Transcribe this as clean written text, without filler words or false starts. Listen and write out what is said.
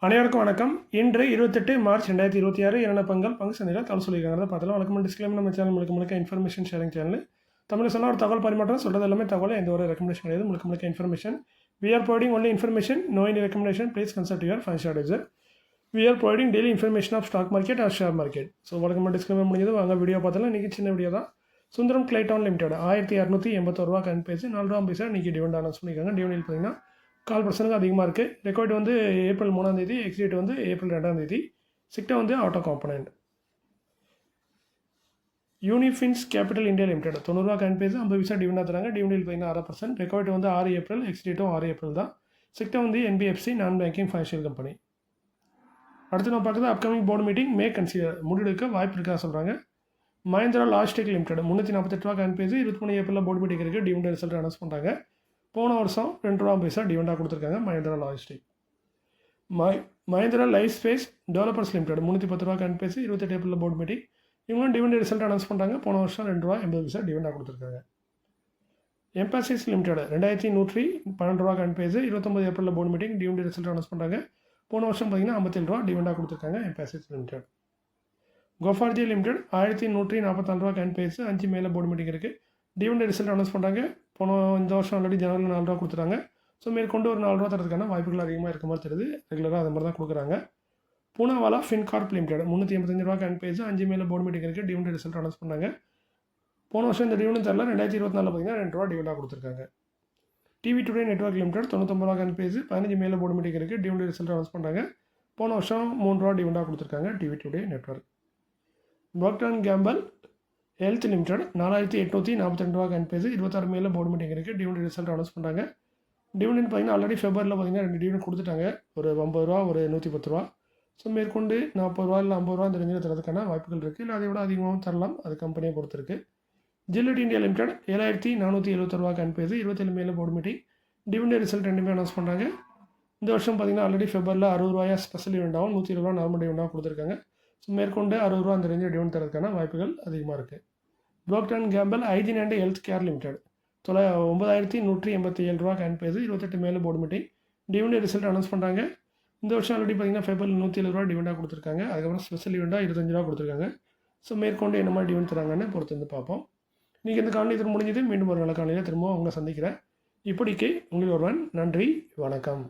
அனைவருக்கும் வணக்கம். இன்று 28 மார்ச் 2026 என்னென்ன பங்கு சந்தையில் தகவல் சொல்லியிருக்காங்க பார்த்தலாம். வணக்கம். டிஸ்க்ளைமர், நம்ம சேனல் முழுக்க இன்ஃபர்மேஷன் ஷேரிங் சேனல். தமிழ் சொன்னால் ஒரு தகவல் பரிமாற்றம், சொல்கிறது எல்லாமே தகவல், எந்த ஒரு ரெக்கமெண்டேஷன் கிடையாது. முழுக்க information. We are providing only information, no any recommendation. Please consult your financial advisor. We are providing daily information of stock market or share market. So வழக்கமாக டிஸ்க்ளைமர் முடிஞ்சது. வாங்க வீடியோ பார்த்தலாம். இன்றைக்கி சின்ன வீடியோ தான். சுந்தரம் கிளைட்டான் லிமிடெட் 1681 ரூபா கன் பேசி 4 ரூபா பைசா இன்றைக்கி டிவிடெண்ட் அனௌன்ஸ் பண்ணியிருக்காங்க. டிவிடெண்ட் பார்த்தீங்கன்னா 4% அதிகமாக இருக்குது. ரெக்கார்டு வந்து ஏப்ரல் 3 எக்ஸிட் வந்து ஏப்ரல் 2 சிக்டா வந்து auto component. Unifinz Capital India Limited 90 ரூபா கன் பேசி 50 பைசா டிவிடெண்ட் தராங்க. டிவிடெண்ட் பார்த்தீங்கன்னா 6%. ரெக்கார்டு வந்து 6 ஏப்ரல், எக்ஸிட்டும் 6 ஏப்ரல் தான். சிக்டா வந்து என்பிஎஃப்சி நான் பேங்கிங் ஃபைனான்ஷியல் கம்பெனி. அடுத்து நம்ம பார்க்குறது அப்கமிங் போர்டு மீட்டிங் மே கன்சிடர் முடிவெடுக்க வாய்ப்பு இருக்கா சொல்கிறாங்க. மஹிந்திரா லாஜிஸ்டிக் லிமிடெட் 348 ரூபா கன் பேசி 23 ஏப்ரலில் போர்டு மீட்டிங் இருக்குது. டிவிடெண்ட் ரிசல்ட் அனௌன்ஸ் பண்ணுறாங்க. போன வருஷம் 2 ரூபா பைசா டிவிடெண்டாக கொடுத்துருக்காங்க. Mahindra logistic. Mahindra life space developers limited 310 ரூபா கன் பேசி 28 ஏப்ரலில் போர்டு மீட்டிங். இவங்களும் டிவிடெண்ட் ரிசல்ட் அனௌன்ஸ் பண்ணுறாங்க. போன வருஷம் 2 ரூபா 80 பைசா டிவிடெண்டாக கொடுத்துருக்காங்க. எம்பாசிஸ் லிமிடெட் 2112 ரூபா கன் பேசி 29 ஏப்ரலில் board meeting. Dividend result announce பண்ணுறாங்க. போன வருஷம் பார்த்தீங்கன்னா 57 ரூபா டிவிடெண்டாக கொடுத்துருக்காங்க. Emphasis limited. கோஃபார்ஜி லிமிடெட் 1144 ரூபா கன் பேசி 5 மேலே போர்டு மீட்டிங் இருக்குது. டிவிடெண்ட் ரிசல்ட் அனௌன்ஸ் பண்ணுறாங்க. இந்த வருஷம் ஆல்ரெடி ஜனவரியில் 4 ரூபா கொடுத்துட்டாங்க. ஸோ மேற்கொண்டு ஒரு 4 ரூபா தரதுக்கான வாய்ப்புகள் அதிகமாக இருக்க மாதிரி தெரியுது. ரெகுலராக அது மாதிரி தான் கொடுக்குறாங்க. பூனாவாலா ஃபின்கார்ப் லிமிடெட் 385 ரூபா கன் பேசி 5 மேலே போர்டு மீட்டிங் இருக்குது. டிவிடெண்ட் ரிசல்ட் அனௌன்ஸ் பண்ணாங்க. போன வருஷம் இந்த டிவிடெண்ட் தரல. 2024 பார்த்தீங்கன்னா 2 ரூபா டிவிடெண்டாக கொடுத்துருக்காங்க. டிவி டுடே நெட்வொர்க் லிமிடெட் 99 ரூபா கன் பேசி 15 மேலே போர்டு மீட்டிங் இருக்குது. டிவிடெண்ட் ரிசல்ட் அனௌன்ஸ் பண்ணுறாங்க. போன வருஷம் 3 ரூபா டிவிடெண்டாக கொடுத்துருக்காங்க. TV Today Network. Procter and Gamble Health Limited 4842 ரூபா கன் பேசி 26 மேலே போர்டு மீட்டிங் இருக்குது. டிவிடெண்ட் ரிசல்ட் அனௌன்ஸ் பண்ணுறாங்க. டிவிடெண்ட் பார்த்தீங்கன்னா ஆல்ரெடி ஃபெப்ரவரியில் பார்த்தீங்கன்னா 2 டிவிடெண்ட் கொடுத்துட்டாங்க. ஒரு 50 ரூபா, ஒரு 110 ரூபா. ஸோ மேற்கொண்டு 40 ரூபா இல்லை 50 ரூபா இந்த ரேஞ்சில் தரதுக்கான வாய்ப்புகள் இருக்குது. இல்லை அதை விட அதிகமாகவும் தரலாம். அது கம்பெனியை பொறுத்திருக்கு. ஜில்லட் இந்தியா லிமிடெட் 7471 ரூபா கன் பேசி 27 மேலே போர்டு மீட்டிங். டிவிடெண்ட் ரிசல்ட் ரெண்டுமே அனௌன்ஸ் பண்ணுறாங்க. இந்த வருஷம் பார்த்தீங்கன்னா ஆல்ரெடி ஃபெப்ரவரியில் 60 ரூபாயா ஸ்பெஷல் டிவிடெண்டாகவும் 120 ரூபா நார்மல் டிவிடெண்டாகவும் கொடுத்துருக்காங்க. ஸோ மேற்கொண்டு 60 ரூபா அந்த ரேஞ்சில் டிவிடெண்ட் தரதுக்கான வாய்ப்புகள் அதிகமாக இருக்குது. Procter and Gamble Hygiene and Health Care Limited 9187 ரூபா கன் பேசி 28 மேலே board meeting. Dividend result announce பண்ணுறாங்க. இந்த வருஷம் ஆல்ரெடி பார்த்தீங்கன்னா ஃபெப்ரவரியில் 107 ரூபா டிவிடெண்டாக கொடுத்துருக்காங்க. அதுக்கப்புறம் ஸ்பெஷல் டிவிடெண்டாக 25 ரூபா கொடுத்துருக்காங்க. ஸோ மேற்கொண்டு என்ன மாதிரி டிவிடெண்ட் தராங்கன்னு பொறுத்து வந்து பார்ப்போம். நீங்கள் இந்த காணொலி முடிஞ்சது. மீண்டும் ஒரு நல்ல காணொலியில் திரும்பவும் உங்களை சந்திக்கிறேன். இப்படிக்கு உங்களில் ஒருவன். நன்றி, வணக்கம்.